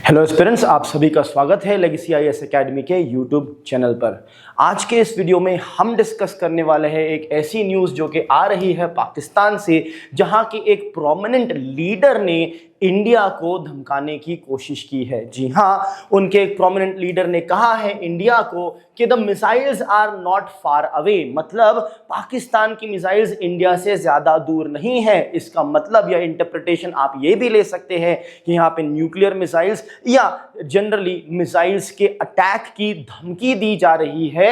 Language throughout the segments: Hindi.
हेलो एस्पिरेंट्स, आप सभी का स्वागत है लेगेसी आईएएस एकेडमी के यूट्यूब चैनल पर। आज के इस वीडियो में हम डिस्कस करने वाले हैं एक ऐसी न्यूज़ जो कि आ रही है पाकिस्तान से, जहां की एक प्रोमिनेंट लीडर ने इंडिया को धमकाने की कोशिश की है। जी हां, उनके एक प्रोमिनेंट लीडर ने कहा है इंडिया को कि the missiles are not far away, मतलब पाकिस्तान की मिसाइल्स इंडिया से ज्यादा दूर नहीं है। इसका मतलब या इंटरप्रिटेशन आप ये भी ले सकते हैं कि यहाँ पे न्यूक्लियर मिसाइल्स या जनरली मिसाइल्स के अटैक की धमकी दी जा रही है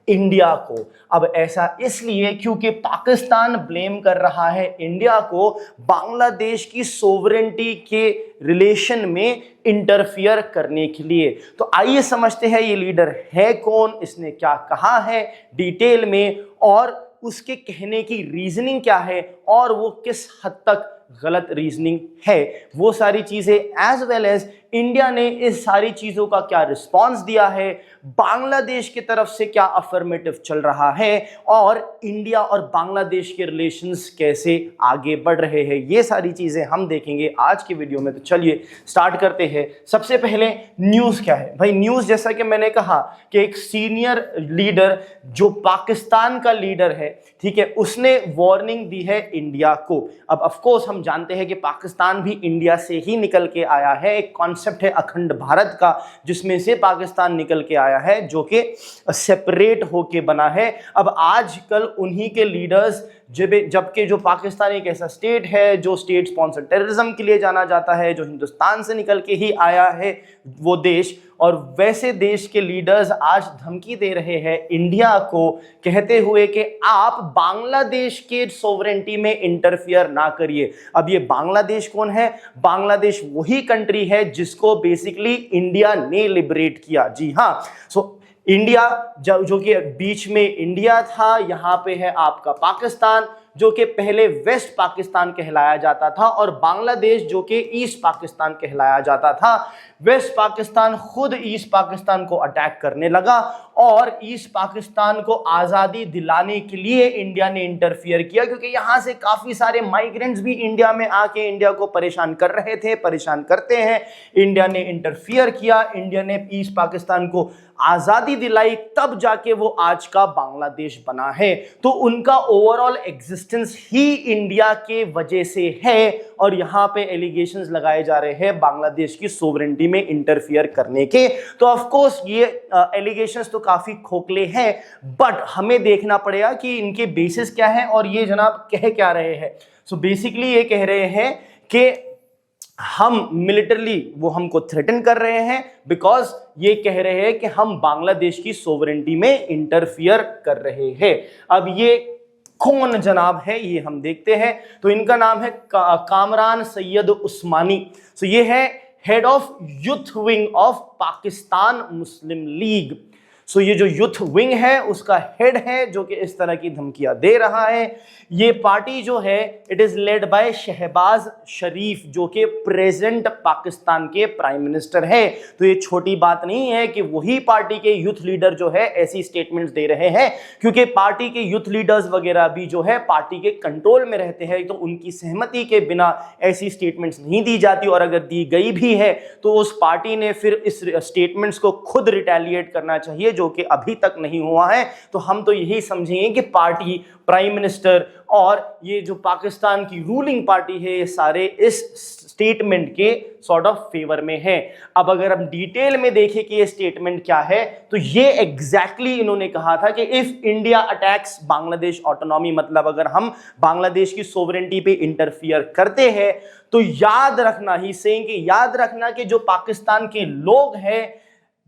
इंडिया को। अब ऐसा इसलिए क्योंकि पाकिस्तान ब्लेम कर रहा है इंडिया को बांग्लादेश की सोवरेंटी के रिलेशन में इंटरफियर करने के लिए। तो आइए समझते हैं ये लीडर है कौन, इसने क्या कहा है डिटेल में, और उसके कहने की रीजनिंग क्या है और वो किस हद तक गलत रीजनिंग है। वो सारी चीजें एज वेल एज इंडिया ने इस सारी चीजों का क्या रिस्पांस दिया है, बांग्लादेश की तरफ से क्या अफर्मेटिव चल रहा है और इंडिया और बांग्लादेश के रिलेशंस कैसे आगे बढ़ रहे हैं, ये सारी चीजें हम देखेंगे आज की वीडियो में। तो चलिए स्टार्ट करते हैं। सबसे पहले न्यूज़ क्या है भाई। न्यूज़ जैसा कि मैंने कहा कि एक सीनियर लीडर जो पाकिस्तान का लीडर है, ठीक है, उसने वार्निंग दी है इंडिया को। अब ऑफ कोर्स हम जानते हैं कि पाकिस्तान भी इंडिया से ही निकल के आया है। एक कॉन्सेप्ट है अखंड भारत का, जिसमें से पाकिस्तान निकल के आया है, जो कि सेपरेट होके बना है। अब आजकल उन्हीं के लीडर्स, जबकि जो पाकिस्तान एक ऐसा स्टेट है जो स्टेट स्पॉन्सर टेररिज्म के लिए जाना जाता है, जो हिंदुस्तान से निकल के ही आया है वो देश, और वैसे देश के लीडर्स आज धमकी दे रहे हैं इंडिया को, कहते हुए कि आप बांग्लादेश के सोवरेंटी में इंटरफियर ना करिए। अब ये बांग्लादेश कौन है? बांग्लादेश वही कंट्री है जिसको बेसिकली इंडिया ने लिबरेट किया। जी हाँ, सो इंडिया जो कि बीच में इंडिया था, यहाँ पे है आपका पाकिस्तान जो कि पहले वेस्ट पाकिस्तान कहलाया जाता था, और बांग्लादेश जो कि ईस्ट पाकिस्तान कहलाया जाता था। वेस्ट पाकिस्तान खुद ईस्ट पाकिस्तान को अटैक करने लगा और ईस्ट पाकिस्तान को आज़ादी दिलाने के लिए इंडिया ने इंटरफियर किया, क्योंकि यहाँ से काफ़ी सारे माइग्रेंट्स भी इंडिया में आके इंडिया को परेशान कर रहे थे, परेशान करते हैं। इंडिया ने इंटरफियर किया, इंडिया ने ईस्ट पाकिस्तान को आज़ादी दिलाई, तब जाके वो आज का बांग्लादेश बना है। तो उनका ओवरऑल एग्जिस्टेंस ही इंडिया के वजह से है, और यहाँ पे एलिगेशंस लगाए जा रहे हैं बांग्लादेश की सोवरेंटी में इंटरफियर करने के। तो ऑफ कोर्स ये एलिगेशंस तो काफी खोखले हैं, बट हमें देखना पड़ेगा कि इनके बेसिस क्या है और ये जनाब कह क्या रहे हैं। सो बेसिकली ये कह रहे हैं कि हम मिलिटरली वो हमको थ्रेटन कर रहे हैं, बिकॉज ये कह रहे हैं कि हम बांग्लादेश की सोवरेंटी में इंटरफियर कर रहे हैं। अब ये कौन जनाब है ये हम देखते हैं। तो इनका नाम है कामरान सैयद उस्मानी। सो ये है head of youth wing of Pakistan Muslim League. So ये जो यूथ विंग है उसका हेड है जो कि इस तरह की धमकियां दे रहा है। ये पार्टी जो है it is led by Shahbaz Sharif, जो कि प्रेजेंट पाकिस्तान के प्राइम मिनिस्टर है। तो ये छोटी बात नहीं है कि वही पार्टी के यूथ लीडर जो है ऐसी स्टेटमेंट्स दे रहे हैं, क्योंकि पार्टी के यूथ लीडर्स वगैरह भी जो है पार्टी के कंट्रोल में रहते हैं, तो उनकी सहमति के बिना ऐसी स्टेटमेंट्स नहीं दी जाती, और अगर दी गई भी है तो उस पार्टी ने फिर इस स्टेटमेंट्स को खुद रिटेलिएट करना चाहिए, जो कि अभी तक नहीं हुआ है। तो हम तो यही समझेंगे कि पार्टी, प्राइम मिनिस्टर और ये जो पाकिस्तान की रूलिंग पार्टी है, ये सारे इस स्टेटमेंट के सॉर्ट ऑफ फेवर में है। अब अगर हम डिटेल में देखें कि ये स्टेटमेंट क्या है, तो ये एग्जैक्टली इन्होंने कहा था कि if India attacks Bangladesh autonomy, मतलब अगर हम बांग्लादेश की सोवरेंटी पे इंटरफियर करते हैं, तो याद रखना ही सेइंग कि याद रखना कि जो पाकिस्तान के लोग हैं,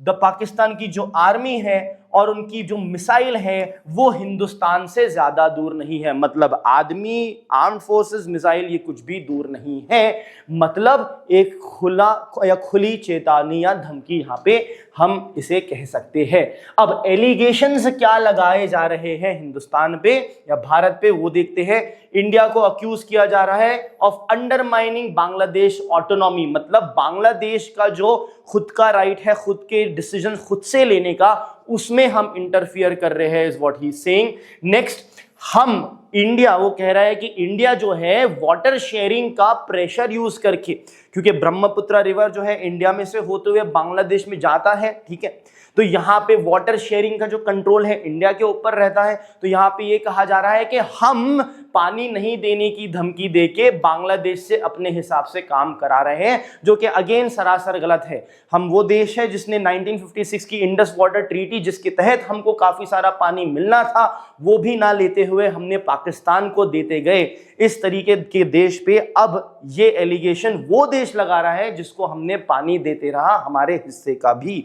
पाकिस्तान की जो आर्मी है और उनकी जो मिसाइल है वो हिंदुस्तान से ज्यादा दूर नहीं है। मतलब आदमी, आर्म्ड फोर्सेस, मिसाइल, ये कुछ भी दूर नहीं है। मतलब एक खुला या खुली चेतावनी या धमकी यहाँ पे हम इसे कह सकते हैं। अब एलिगेशंस क्या लगाए जा रहे हैं हिंदुस्तान पे या भारत पे, वो देखते हैं। इंडिया को अक्यूज किया जा रहा है ऑफ अंडरमाइनिंग बांग्लादेश ऑटोनॉमी, मतलब बांग्लादेश का जो खुद का राइट है, खुद के डिसीजन खुद से लेने का, उसमें हम इंटरफियर कर रहे हैं, is what he is saying. Next, हम इंडिया, वो कह रहा है कि इंडिया जो है वाटर शेयरिंग का प्रेशर यूज करके, क्योंकि ब्रह्मपुत्र रिवर जो है इंडिया में से होते हुए बांग्लादेश में जाता है, ठीक है, तो यहाँ पे वाटर शेयरिंग का जो कंट्रोल है इंडिया के ऊपर रहता है। तो यहाँ पे ये कहा जा रहा है कि हम पानी नहीं देने की धमकी देके बांग्लादेश से अपने हिसाब से काम करा रहे हैं, जो कि अगेन सरासर गलत है। हम वो देश है जिसने 1956 की इंडस वाटर ट्रीटी, जिसके तहत हमको काफी सारा पानी मिलना था, वो भी ना लेते हुए हमने पाकिस्तान को देते गए। इस तरीके के देश पे अब ये एलिगेशन वो देश लगा रहा है जिसको हमने पानी देते रहा, हमारे हिस्से का भी।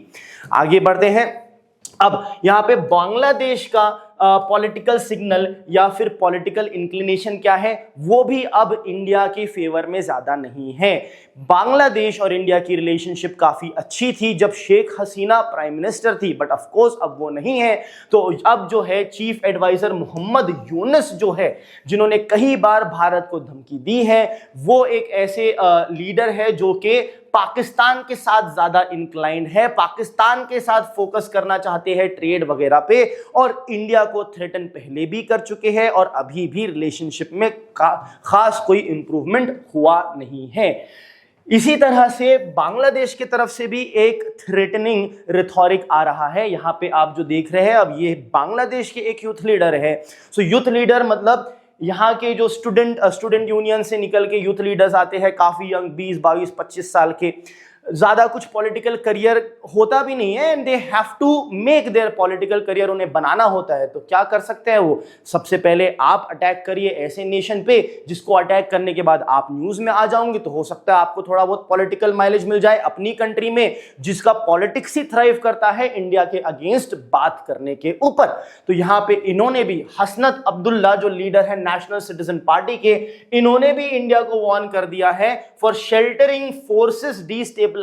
आगे बढ़ते हैं। अब यहाँ पे बांग्लादेश का पॉलिटिकल सिग्नल या फिर पॉलिटिकल इंक्लिनेशन क्या है, वो भी अब इंडिया के फेवर में ज्यादा नहीं है। बांग्लादेश और इंडिया की रिलेशनशिप काफी अच्छी थी जब शेख हसीना प्राइम मिनिस्टर थी, बट ऑफ कोर्स अब वो नहीं है। तो अब जो है चीफ एडवाइजर मोहम्मद यूनुस जो है, जिन्होंने कई बार भारत को धमकी दी है, वो एक ऐसे लीडर है जो कि पाकिस्तान के साथ ज्यादा इंक्लाइंड है, पाकिस्तान के साथ फोकस करना चाहते हैं ट्रेड वगैरह पे, और इंडिया को थ्रेटन पहले भी कर चुके हैं और अभी भी रिलेशनशिप में खास कोई इंप्रूवमेंट हुआ नहीं है। इसी तरह से बांग्लादेश की तरफ से भी एक थ्रेटनिंग रिथॉरिक आ रहा है। यहाँ पे आप जो देख रहे हैं, अब ये बांग्लादेश के एक यूथ लीडर है। सो यूथ लीडर मतलब यहाँ के जो स्टूडेंट यूनियन से निकल के यूथ लीडर्स आते हैं, काफी यंग, 20, 22, 25 साल के, ज्यादा कुछ पॉलिटिकल करियर होता भी नहीं है, and they have to make their political career, उन्हें बनाना होता है। तो क्या कर सकते हैं वो? सबसे पहले आप अटैक करिए ऐसे नेशन पे जिसको अटैक करने के बाद आप न्यूज में आ जाओगे, तो हो सकता है आपको थोड़ा बहुत पॉलिटिकल माइलेज मिल जाए अपनी कंट्री में, जिसका पॉलिटिक्स ही थ्राइव करता है इंडिया के अगेंस्ट बात करने के ऊपर। तो यहाँ पे इन्होंने भी, हसनत अब्दुल्ला जो लीडर है नेशनल सिटीजन पार्टी के, इन्होंने भी इंडिया को वार्न कर दिया है for sheltering forces destabilising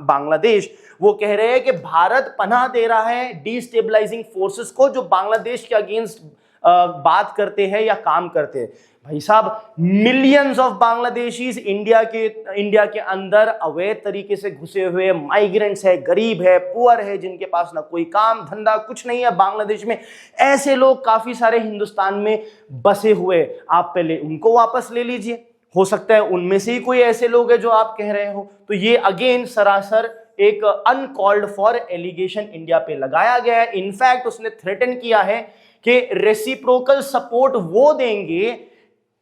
Bangladesh. वो कह रहे हैं कि भारत पनाह दे रहा है डिस्टेबलाइजिंग फोर्सेस को जो बांग्लादेश के अगेंस्ट बात करते हैं या काम करते हैं। भाई साहब, मिलियंस ऑफ बांग्लादेशीज इंडिया के अंदर अवैध तरीके से घुसे हुए माइग्रेंट्स है, गरीब है, पुअर है, जिनके पास ना कोई काम धंधा कुछ नहीं है बांग्लादेश में। ऐसे लोग काफी सारे हिंदुस्तान में बसे हुए, आप पहले उनको वापस ले लीजिए, हो सकता है उनमें से ही कोई ऐसे लोग हैं जो आप कह रहे हो। तो ये अगेन सरासर एक अनकॉल्ड फॉर एलिगेशन इंडिया पे लगाया गया है। इनफैक्ट उसने थ्रेटन किया है कि रेसिप्रोकल सपोर्ट वो देंगे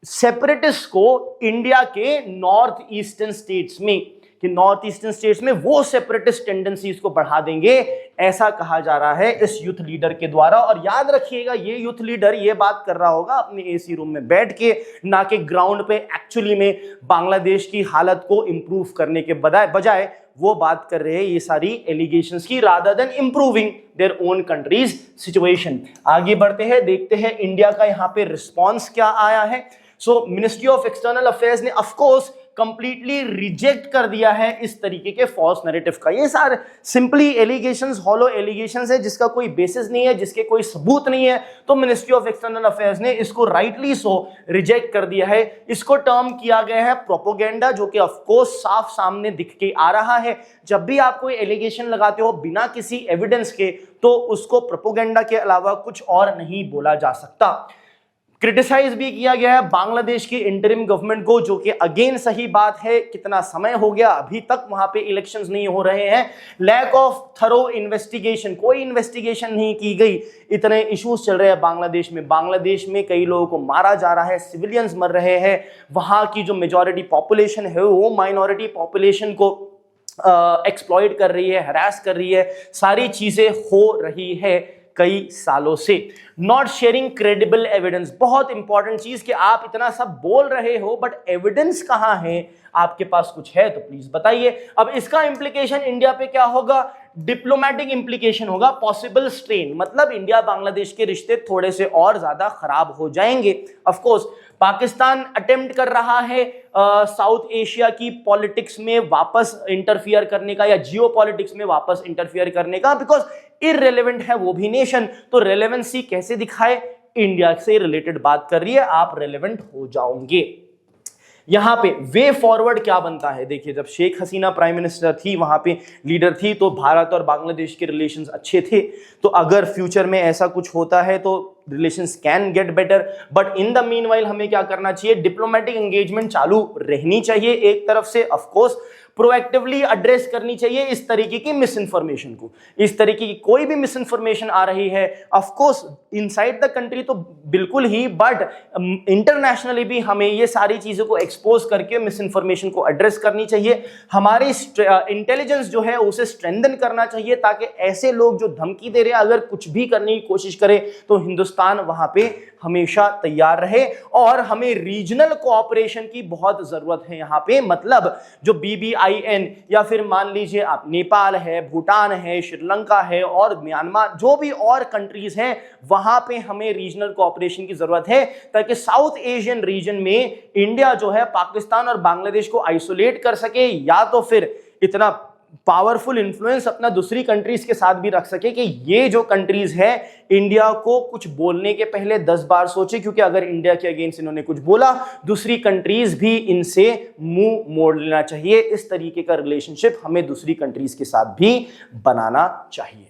सेपरेटिस्ट को इंडिया के नॉर्थ ईस्टर्न स्टेट्स में, कि नॉर्थ ईस्टर्न स्टेट्स में वो सेपरेटिस्ट टेंडेंसीज को बढ़ा देंगे, ऐसा कहा जा रहा है इस यूथ लीडर के द्वारा। और याद रखिएगा, ये यूथ लीडर ये बात कर रहा होगा अपने एसी रूम में बैठ के, ना कि ग्राउंड पे एक्चुअली में बांग्लादेश की हालत को इंप्रूव करने के बजाय वो बात कर रहे हैं ये सारी एलिगेशंस की, rather than improving their own countries situation. आगे बढ़ते हैं, देखते हैं इंडिया का यहाँ पे रिस्पॉन्स क्या आया है। सो मिनिस्ट्री ऑफ एक्सटर्नल अफेयर्स ने ऑफ कोर्स कंप्लीटली रिजेक्ट कर दिया है इस तरीके के फॉल्स नैरेटिव का। ये सारे सिंपली एलिगेशंस, हॉलो एलिगेशंस है जिसका कोई बेसिस नहीं है, जिसके कोई सबूत नहीं है। तो मिनिस्ट्री ऑफ एक्सटर्नल अफेयर्स ने इसको राइटली सो रिजेक्ट कर दिया है। इसको टर्म किया गया है प्रोपोगेंडा, जो कि ऑफ कोर्स साफ सामने दिख के आ रहा है। जब भी आप कोई एलिगेशन लगाते हो बिना किसी एविडेंस के, तो उसको प्रोपोगेंडा के अलावा कुछ और नहीं बोला जा सकता। क्रिटिसाइज भी किया गया है बांग्लादेश की इंटरिम गवर्नमेंट को, जो कि अगेन सही बात है, कितना समय हो गया अभी तक वहां पे इलेक्शंस नहीं हो रहे हैं। लैक ऑफ थरो इन्वेस्टिगेशन, कोई इन्वेस्टिगेशन नहीं की गई। इतने इश्यूज चल रहे हैं बांग्लादेश में। बांग्लादेश में कई लोगों को मारा जा रहा है, सिविलियंस मर रहे हैं। वहां की जो मेजॉरिटी पॉपुलेशन है वो माइनॉरिटी पॉपुलेशन को एक्सप्लॉइट कर रही है, हरास कर रही है, सारी चीजें हो रही है कई सालों से। नॉट शेयरिंग क्रेडिबल एविडेंस, बहुत इंपॉर्टेंट चीज, कि आप इतना सब बोल रहे हो बट एविडेंस कहां है? आपके पास कुछ है तो प्लीज बताइए। अब इसका इंप्लीकेशन इंडिया पे क्या होगा? डिप्लोमेटिक इंप्लीकेशन होगा, पॉसिबल स्ट्रेन, मतलब इंडिया बांग्लादेश के रिश्ते थोड़े से और ज्यादा खराब हो जाएंगे। ऑफ कोर्स पाकिस्तान अटेम्प्ट कर रहा है साउथ एशिया की पॉलिटिक्स में वापस इंटरफियर करने का, या जियो पॉलिटिक्स में वापस इंटरफियर करने का, बिकॉज इररिलेवेंट है वो भी नेशन। तो रेलेवेंसी कैसे दिखाए? इंडिया से रिलेटेड बात कर रही है, आप रेलेवेंट हो जाओगे। यहां पे वे फॉरवर्ड क्या बनता है? देखिए, जब शेख हसीना प्राइम मिनिस्टर थी, वहां पे लीडर थी, तो भारत और बांग्लादेश के रिलेशंस अच्छे थे। तो अगर फ्यूचर में ऐसा कुछ होता है तो relations can get better, but in the meanwhile हमें क्या करना चाहिए, डिप्लोमेटिक एंगेजमेंट चालू रहनी चाहिए एक तरफ से, ऑफ कोर्स प्रोएक्टिवली एड्रेस करनी चाहिए इस तरीके की मिस इन्फॉर्मेशन को। इस तरीके की कोई भी मिस इन्फॉर्मेशन आ रही है, of course inside the country तो बिल्कुल ही, बट इंटरनेशनली भी हमें ये सारी चीजों को एक्सपोज करके मिस इन्फॉर्मेशन को एड्रेस करनी चाहिए। हमारी इंटेलिजेंस जो है उसे स्ट्रेंथन करना चाहिए, ताकि ऐसे लोग जो धमकी दे रहे हैं अगर कुछ भी करने की कोशिश करे तो हिंदुस्तान वहां पे हमेशा तैयार रहे। और हमें रीजनल कोऑपरेशन की बहुत जरूरत है यहां पे, मतलब जो BBIN या फिर मान लीजिए आप नेपाल है, भूटान है, श्रीलंका है और म्यांमार, जो भी और कंट्रीज हैं, वहां पे हमें रीजनल कोऑपरेशन की जरूरत है, ताकि साउथ एशियन रीजन में इंडिया जो है पाकिस्तान और बांग्लादेश को आइसोलेट कर सके, या तो फिर इतना पावरफुल इन्फ्लुएंस अपना दूसरी कंट्रीज के साथ भी रख सके कि ये जो कंट्रीज है इंडिया को कुछ बोलने के पहले 10 बार सोचे, क्योंकि अगर इंडिया के अगेंस्ट इन्होंने कुछ बोला दूसरी कंट्रीज भी इनसे मुंह मोड़ लेना चाहिए। इस तरीके का रिलेशनशिप हमें दूसरी कंट्रीज के साथ भी बनाना चाहिए।